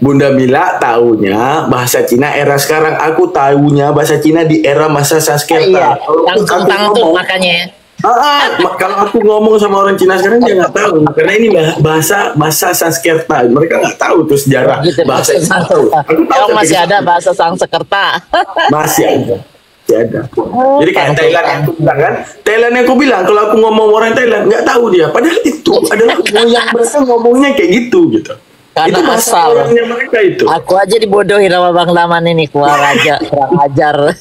Bunda Mila taunya bahasa Cina era sekarang. Aku taunya bahasa Cina di era masa Sanskerta. Iya, tangtung-tangtung makanya ya. Kalau aku ngomong sama orang Cina sekarang dia nggak tahu karena ini bahasa Sanskerta. Mereka nggak tahu tuh sejarah Gitu, bahasa itu. Yang masih ada bahasa Sanskerta. Masih ada. Jadi kayak Thailand yang aku bilang kan, Thailand yang aku bilang kalau aku ngomong orang Thailand nggak tahu dia. Padahal itu adalah yang mereka ngomongnya kayak gitu. Karena itu bahasa asal orangnya mereka itu. Aku aja dibodohin sama Bang Laman ini, kurang ajar.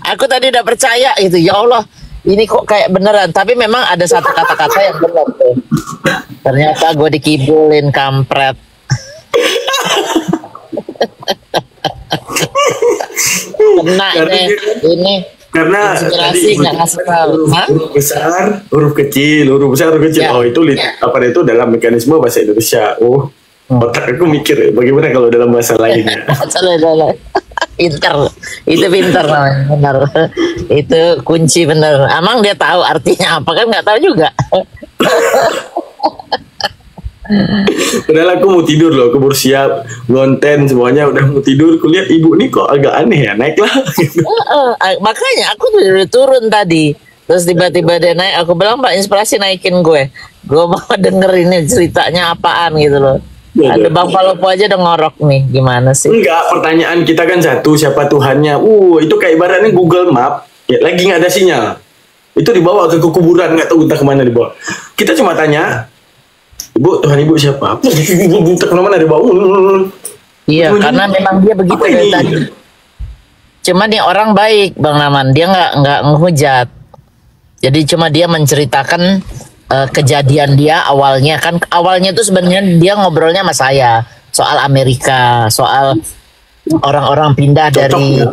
Aku tadi udah percaya gitu, ya Allah, ini kok kayak beneran. Tapi memang ada satu kata-kata yang benar tuh. Ternyata gue dikibulin, kampret. Kena ini. Karena inspirasi nggak ngasih tahu. Huruf besar, huruf kecil. Ya. Oh itu apa itu dalam mekanisme bahasa Indonesia. Otak aku mikir bagaimana kalau dalam bahasa lainnya. Pinter, itu pinter namanya, benar. Itu kunci bener. Emang dia tahu artinya apa kan? Nggak tahu juga. Padahal aku mau tidur loh, aku baru siap ngonten semuanya udah mau tidur. Kulihat ibu nih kok agak aneh ya, naiklah. Makanya aku tuh udah turun tadi. Terus tiba-tiba dia naik, aku bilang Pak inspirasi naikin gue mau denger ini ceritanya apaan gitu loh. Ada Bang Palopo aja udah ngorok nih, gimana sih? Enggak, pertanyaan kita kan satu, siapa Tuhannya? Itu kayak ibaratnya Google Map, ya, lagi nggak ada sinyal. Itu dibawa ke kuburan, nggak tahu entah kemana dibawa. Kita cuma tanya, Ibu, Tuhan Ibu siapa? Entah kemana dibawa. Iya, karena memang dia begitu dari tadi. Cuma nih orang baik, Bang Laman, dia nggak ngehujat. Jadi cuma dia menceritakan kejadian dia awalnya tuh sebenarnya dia ngobrolnya sama saya soal Amerika, soal orang-orang pindah dari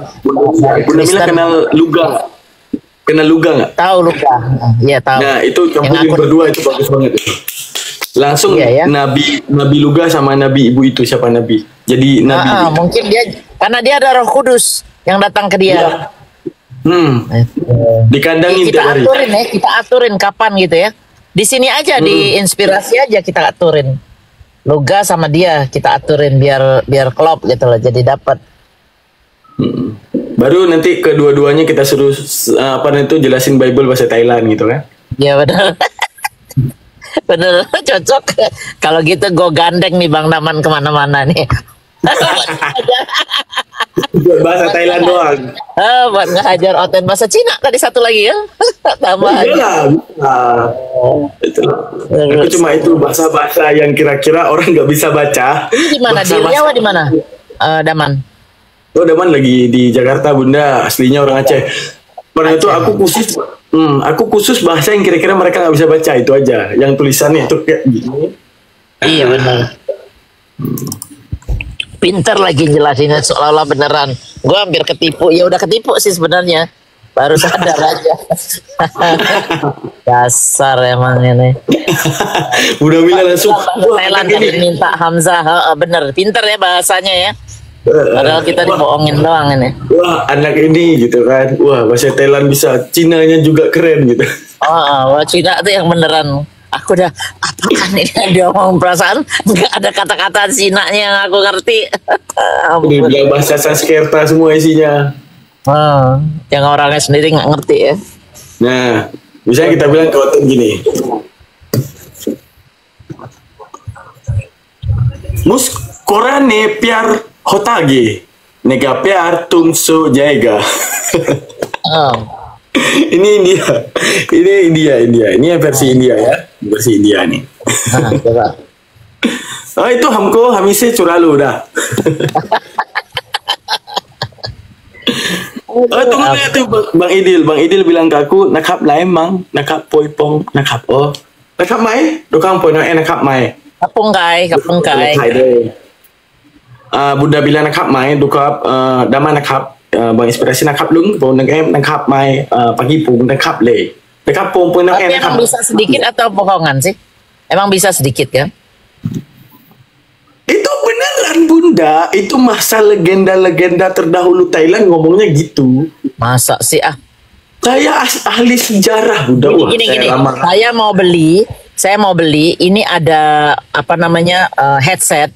Kristen. Kenal Luga nggak? Tahu Luga, iya tahu. Nah itu campur berdua itu bagus banget. Langsung iya, ya? Nabi Luga sama Nabi Ibu itu siapa Nabi? Jadi Nabi. Mungkin dia karena dia ada Roh Kudus yang datang ke dia. Dikandangin kita aturin ya, kita aturin kapan gitu ya. Di sini aja di inspirasi aja kita aturin. Luga sama dia kita aturin biar klop gitu loh, jadi dapat. Baru nanti kedua-duanya kita suruh jelasin Bible bahasa Thailand gitu kan? Ya benar. Bener cocok. Kalau gitu gue gandeng nih Bang Naman kemana-mana nih. Buat bahasa Thailand doang. Buat ngajar oten bahasa Cina tadi satu lagi ya. Tambah aja. Aku cuma itu bahasa-bahasa yang kira-kira orang nggak bisa baca. Di mana? Di Riau di mana? Daman. Oh Daman lagi di Jakarta Bunda. Aslinya orang Aceh. Pada itu aku khusus bahasa yang kira-kira mereka nggak bisa baca itu aja. Yang tulisannya itu kayak gini. Iya benar. Pinter lagi jelasinnya seolah-olah beneran. Gue hampir ketipu. Ya udah ketipu sih sebenarnya. Baru sadar aja. Dasar emang ini. Udah bilang langsung. Thailand tadi minta Hamzah. Bener. Pinter ya bahasanya ya. Padahal kita dibohongin doang ini. Wah anak ini gitu kan. Wah bahasa Thailand bisa. Cinanya juga keren gitu. Wah Cina tuh yang beneran. Aku udah apakah ini dia ngomong perasaan nggak ada kata-kata Cina-nya yang aku ngerti. Udah bilang bahasa Sanskerta semua isinya. Yang orangnya sendiri nggak ngerti ya. Nah, misalnya kita bilang ke hotel gini. Mus korane piar hotage, nega piar tungso jaiga. Ini India. Ini versi India ya, versi India nih. Coba. Itu hamko hamise curalu dah. Oh, tunggu lihat tuh Bang Idil. Bang Idil bilang ke aku, nakap lah emang, nakap poi pong, nakap. Oh, nakap mai? Dokang poi nakap mai. Kapung kai. Bunda bilang nakap mai, dukap dama nakap. Bang Inspirasi nakap lung, pong nakap mai, pagi pung nakap le. Nakap pong pun Tapi emang bisa sedikit atau bohongan sih? Emang bisa sedikit kan? Itu beneran Bunda, itu masa legenda-legenda terdahulu Thailand ngomongnya gitu. Masa sih ah? Saya ahli sejarah Bunda. Wah, Gini. lama. Saya mau beli. Ini ada apa namanya headset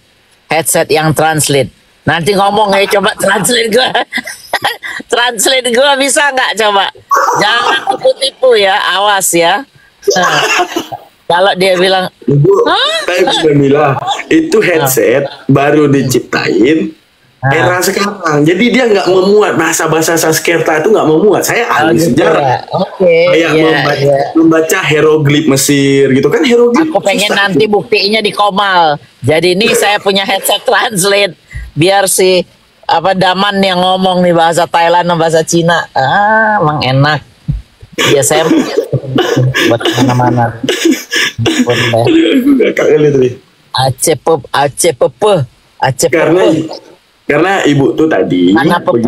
yang translate. Nanti ngomong coba translate gua. Translate gua bisa nggak coba? Jangan tipu-tipu ya, awas ya. Nah, kalau dia bilang, Ibu, saya sudah bilang itu headset baru diciptain era sekarang. Jadi dia nggak memuat bahasa-bahasa Sanskerta itu nggak memuat. Saya ahli sejarah. Oke. Kayak membaca hieroglif Mesir gitu kan hieroglif. Aku pengen susah. nanti buktinya di Komal. Jadi ini saya punya headset translate biar si apa Daman yang ngomong nih bahasa Thailand dan bahasa Cina. Emang enak. Ya saya buat mana-mana. Aceh pepe. Karena ibu tuh tadi Mana pepe?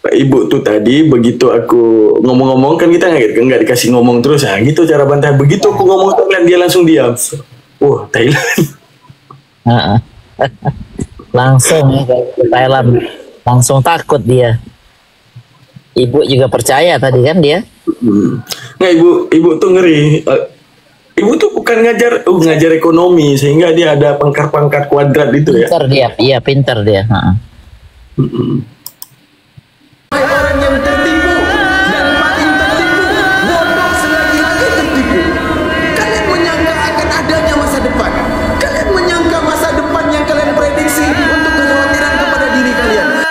Ibu tuh tadi begitu aku ngomong-ngomong kan kita nggak dikasih ngomong terus ya gitu cara bantai. Begitu aku ngomong Thailand dia langsung diam. Wah Thailand. Langsung ke Thailand. Langsung takut dia. Ibu juga percaya tadi kan dia. Nah ibu tuh ngeri. Ibu tuh bukan ngajar ekonomi sehingga dia ada pangkat-pangkat kuadrat itu ya. Pinter dia, iya pinter dia. Orang yang tertipu dan paling tertipu, bodoh selagi-lagi tertipu. Kalian menyangka akan adanya masa depan. Kalian menyangka masa depan yang kalian prediksi untuk kekhawatiran kepada diri kalian.